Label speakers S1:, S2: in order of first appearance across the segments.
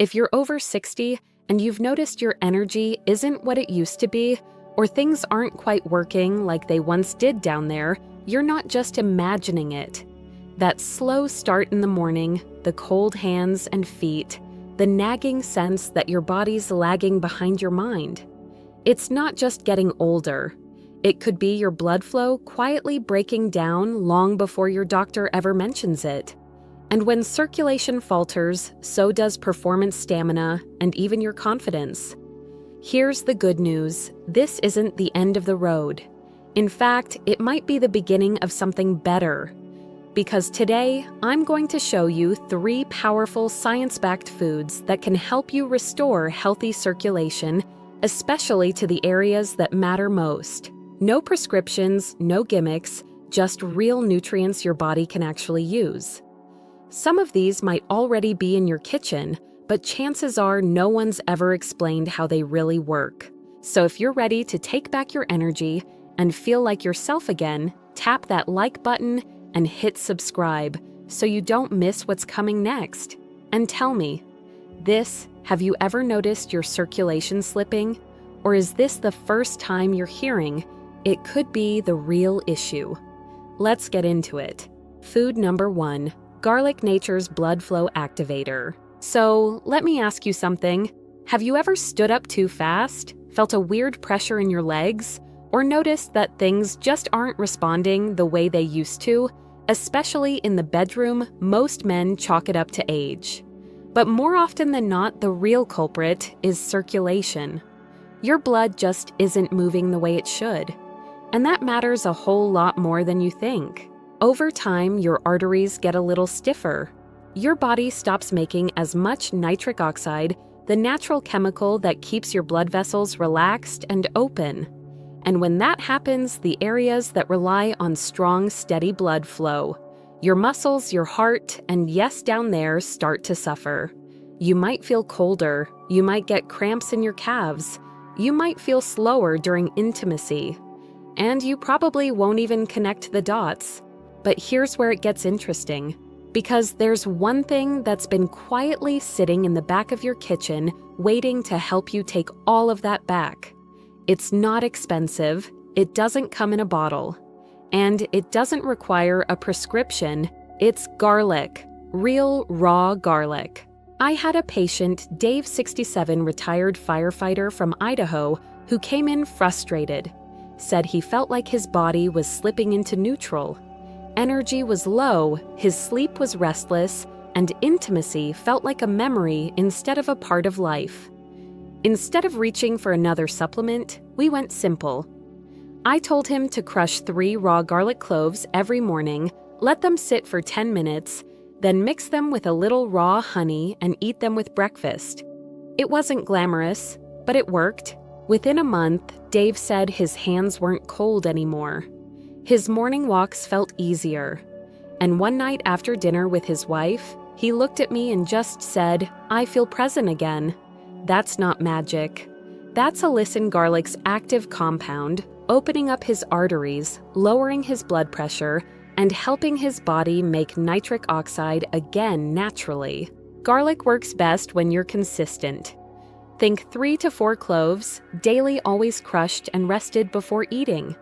S1: If you're over 60 and you've noticed your energy isn't what it used to be, or things aren't quite working like they once did down there, you're not just imagining it. That slow start in the morning, the cold hands and feet, the nagging sense that your body's lagging behind your mind. It's not just getting older. It could be your blood flow quietly breaking down long before your doctor ever mentions it. And when circulation falters, so does performance stamina and even your confidence. Here's the good news. This isn't the end of the road. In fact, it might be the beginning of something better. Because today, I'm going to show you 3 powerful science-backed foods that can help you restore healthy circulation, especially to the areas that matter most. No prescriptions, no gimmicks, just real nutrients your body can actually use. Some of these might already be in your kitchen, but chances are no one's ever explained how they really work. So if you're ready to take back your energy and feel like yourself again, tap that like button and hit subscribe so you don't miss what's coming next. And tell me, have you ever noticed your circulation slipping? Or is this the first time you're hearing it could be the real issue? Let's get into it. Food number 1, garlic, nature's blood flow activator. So let me ask you something. Have you ever stood up too fast, felt a weird pressure in your legs, or noticed that things just aren't responding the way they used to? Especially in the bedroom, most men chalk it up to age. But more often than not, the real culprit is circulation. Your blood just isn't moving the way it should. And that matters a whole lot more than you think. Over time, your arteries get a little stiffer. Your body stops making as much nitric oxide, the natural chemical that keeps your blood vessels relaxed and open. And when that happens, the areas that rely on strong, steady blood flow, your muscles, your heart, and yes, down there, start to suffer. You might feel colder, you might get cramps in your calves, you might feel slower during intimacy, and you probably won't even connect the dots. But here's where it gets interesting, because there's one thing that's been quietly sitting in the back of your kitchen waiting to help you take all of that back. It's not expensive, it doesn't come in a bottle, and it doesn't require a prescription. It's garlic, real raw garlic. I had a patient, Dave, 67, retired firefighter from Idaho, who came in frustrated, said he felt like his body was slipping into neutral. Energy was low, his sleep was restless, and intimacy felt like a memory instead of a part of life. Instead of reaching for another supplement, we went simple. I told him to crush 3 raw garlic cloves every morning, let them sit for 10 minutes, then mix them with a little raw honey and eat them with breakfast. It wasn't glamorous, but it worked. Within a month, Dave said his hands weren't cold anymore. His morning walks felt easier. And one night after dinner with his wife, he looked at me and just said, "I feel present again." That's not magic. That's alyssine garlic's active compound, opening up his arteries, lowering his blood pressure, and helping his body make nitric oxide again naturally. Garlic works best when you're consistent. Think 3 to 4 cloves, daily, always crushed and rested before eating.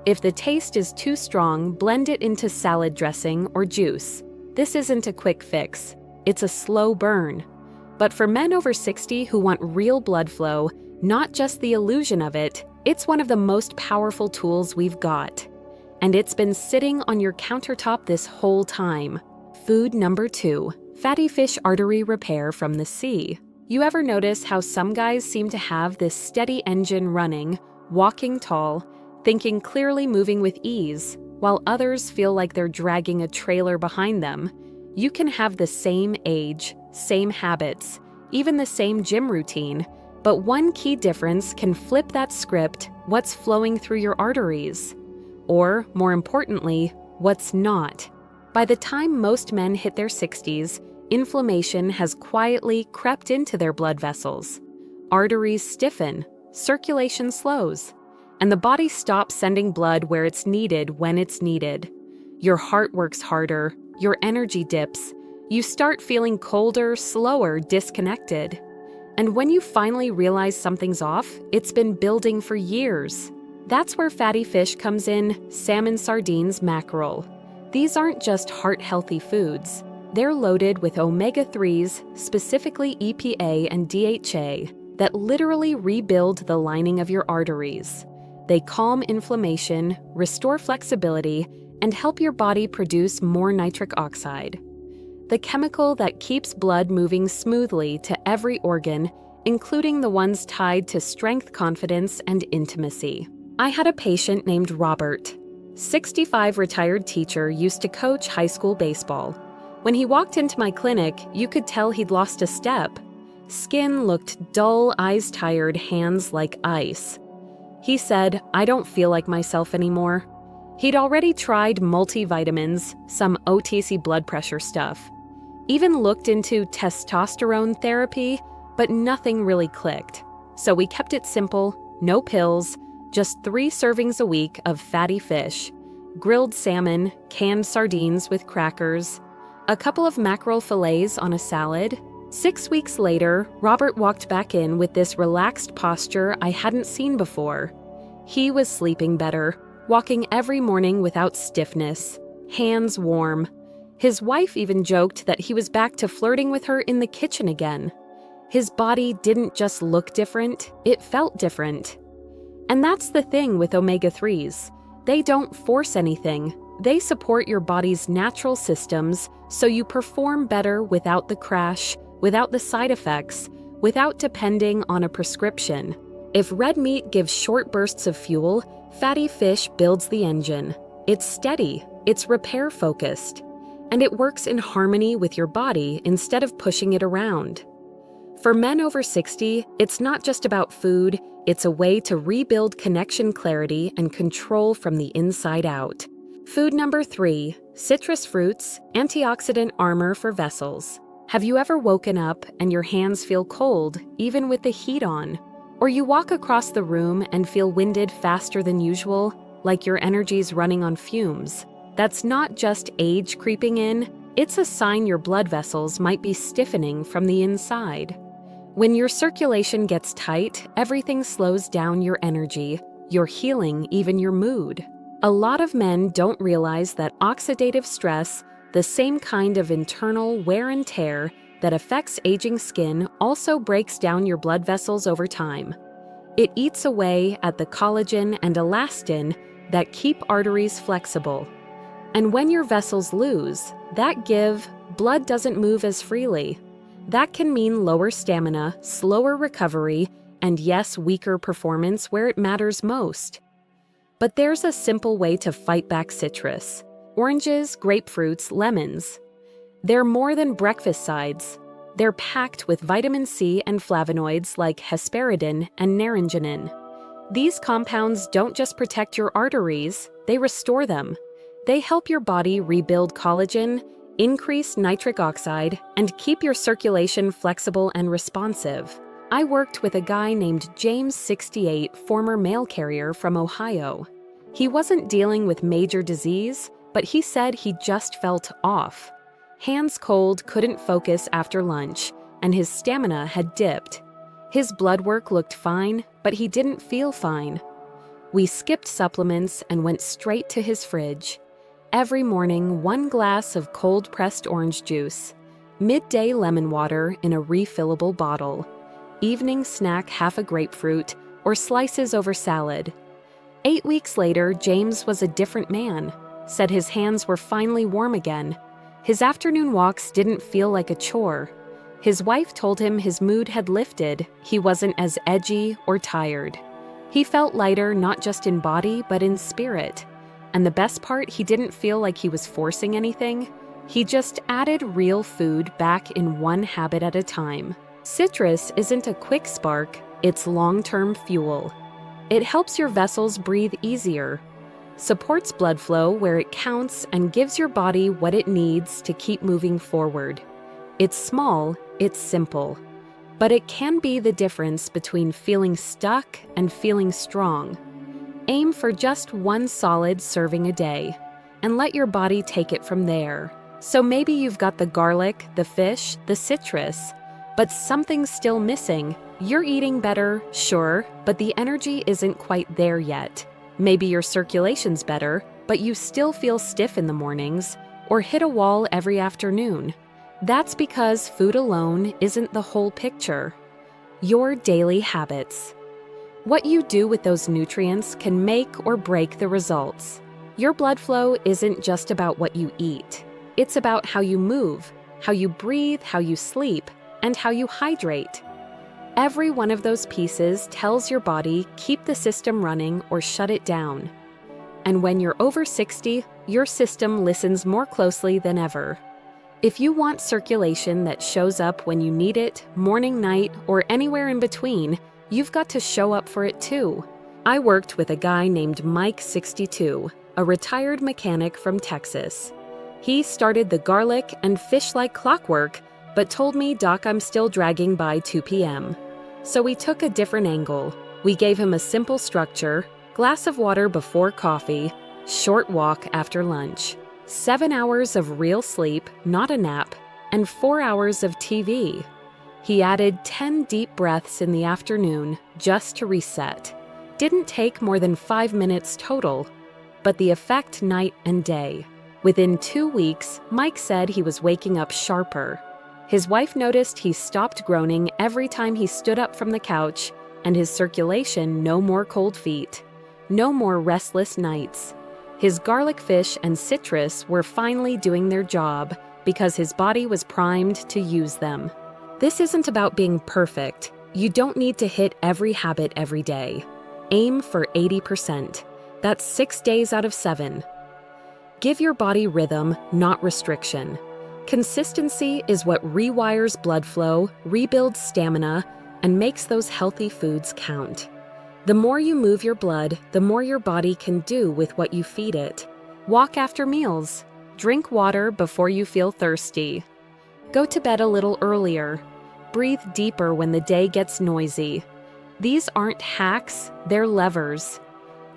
S1: If the taste is too strong, blend it into salad dressing or juice. This isn't a quick fix. It's a slow burn. But for men over 60 who want real blood flow, not just the illusion of it, it's one of the most powerful tools we've got. And it's been sitting on your countertop this whole time. Food number 2, fatty fish artery repair from the sea. You ever notice how some guys seem to have this steady engine running, walking tall, thinking clearly, moving with ease, while others feel like they're dragging a trailer behind them? You can have the same age, same habits, even the same gym routine, but one key difference can flip that script: what's flowing through your arteries. Or, more importantly, what's not. By the time most men hit their 60s, inflammation has quietly crept into their blood vessels. Arteries stiffen, circulation slows, and the body stops sending blood where it's needed when it's needed. Your heart works harder, your energy dips, You start feeling colder, slower, disconnected. And when you finally realize something's off, it's been building for years. That's where fatty fish comes in: salmon, sardines, mackerel. These aren't just heart-healthy foods. They're loaded with omega-3s, specifically EPA and DHA, that literally rebuild the lining of your arteries. They calm inflammation, restore flexibility, and help your body produce more nitric oxide, the chemical that keeps blood moving smoothly to every organ, including the ones tied to strength, confidence, and intimacy. I had a patient named Robert. 65 retired teacher, used to coach high school baseball. When he walked into my clinic, you could tell he'd lost a step. Skin looked dull, eyes tired, hands like ice. He said, "I don't feel like myself anymore." He'd already tried multivitamins, some OTC blood pressure stuff, even looked into testosterone therapy, but nothing really clicked. So we kept it simple: no pills, just 3 servings a week of fatty fish, grilled salmon, canned sardines with crackers, a couple of mackerel fillets on a salad. 6 weeks later, Robert walked back in with this relaxed posture I hadn't seen before. He was sleeping better, walking every morning without stiffness, hands warm. His wife even joked that he was back to flirting with her in the kitchen again. His body didn't just look different, it felt different. And that's the thing with omega-3s. They don't force anything. They support your body's natural systems so you perform better without the crash, without the side effects, without depending on a prescription. If red meat gives short bursts of fuel, fatty fish builds the engine. It's steady, it's repair-focused, and it works in harmony with your body instead of pushing it around. For men over 60, it's not just about food, it's a way to rebuild connection, clarity, and control from the inside out. Food number 3, citrus fruits, antioxidant armor for vessels. Have you ever woken up and your hands feel cold, even with the heat on? Or you walk across the room and feel winded faster than usual, like your energy's running on fumes? That's not just age creeping in, it's a sign your blood vessels might be stiffening from the inside. When your circulation gets tight, everything slows down: your energy, your healing, even your mood. A lot of men don't realize that oxidative stress, the same kind of internal wear and tear that affects aging skin, also breaks down your blood vessels over time. It eats away at the collagen and elastin that keep arteries flexible. And when your vessels lose that give, blood doesn't move as freely. That can mean lower stamina, slower recovery, and yes, weaker performance where it matters most. But there's a simple way to fight back citrus: oranges, grapefruits, lemons. They're more than breakfast sides. They're packed with vitamin C and flavonoids like hesperidin and naringenin. These compounds don't just protect your arteries, they restore them. They help your body rebuild collagen, increase nitric oxide, and keep your circulation flexible and responsive. I worked with a guy named James, 68, former mail carrier from Ohio. He wasn't dealing with major disease, but he said he just felt off. Hands cold, couldn't focus after lunch, and his stamina had dipped. His blood work looked fine, but he didn't feel fine. We skipped supplements and went straight to his fridge. Every morning, 1 glass of cold-pressed orange juice, midday lemon water in a refillable bottle, evening snack half a grapefruit or slices over salad. 8 weeks later, James was a different man, said his hands were finally warm again. His afternoon walks didn't feel like a chore. His wife told him his mood had lifted, he wasn't as edgy or tired. He felt lighter not just in body but in spirit. And the best part, he didn't feel like he was forcing anything. He just added real food back in one habit at a time. Citrus isn't a quick spark, it's long-term fuel. It helps your vessels breathe easier, supports blood flow where it counts, and gives your body what it needs to keep moving forward. It's small, it's simple, but it can be the difference between feeling stuck and feeling strong. Aim for just 1 solid serving a day, and let your body take it from there. So maybe you've got the garlic, the fish, the citrus, but something's still missing. You're eating better, sure, but the energy isn't quite there yet. Maybe your circulation's better, but you still feel stiff in the mornings or hit a wall every afternoon. That's because food alone isn't the whole picture. Your daily habits. What you do with those nutrients can make or break the results. Your blood flow isn't just about what you eat. It's about how you move, how you breathe, how you sleep, and how you hydrate. Every one of those pieces tells your body keep the system running or shut it down. And when you're over 60, your system listens more closely than ever. If you want circulation that shows up when you need it, morning, night, or anywhere in between, you've got to show up for it too. I worked with a guy named Mike 62, a retired mechanic from Texas. He started the garlic and fish like clockwork, but told me, "Doc, I'm still dragging by 2 p.m. So we took a different angle. We gave him a simple structure: glass of water before coffee, short walk after lunch, 7 hours of real sleep, not a nap, and 4 hours of TV. He added 10 deep breaths in the afternoon just to reset. Didn't take more than 5 minutes total, but the effect night and day. Within 2 weeks, Mike said he was waking up sharper. His wife noticed he stopped groaning every time he stood up from the couch, and his circulation no more cold feet, no more restless nights. His garlic fish and citrus were finally doing their job because his body was primed to use them. This isn't about being perfect. You don't need to hit every habit every day. Aim for 80%. That's 6 days out of 7. Give your body rhythm, not restriction. Consistency is what rewires blood flow, rebuilds stamina, and makes those healthy foods count. The more you move your blood, the more your body can do with what you feed it. Walk after meals. Drink water before you feel thirsty. Go to bed a little earlier. Breathe deeper when the day gets noisy. These aren't hacks, they're levers.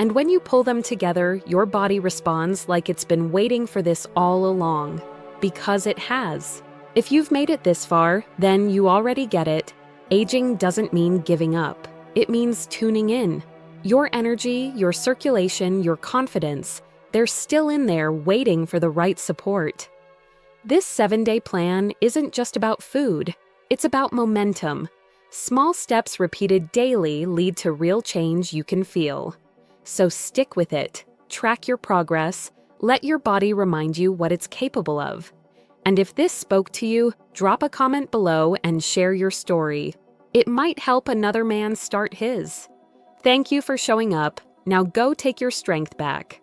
S1: And when you pull them together, your body responds like it's been waiting for this all along. Because it has. If you've made it this far, then you already get it. Aging doesn't mean giving up. It means tuning in. Your energy, your circulation, your confidence, they're still in there waiting for the right support. This 7-day plan isn't just about food. It's about momentum. Small steps repeated daily lead to real change you can feel. So stick with it. Track your progress. Let your body remind you what it's capable of. And if this spoke to you, drop a comment below and share your story. It might help another man start his. Thank you for showing up. Now go take your strength back.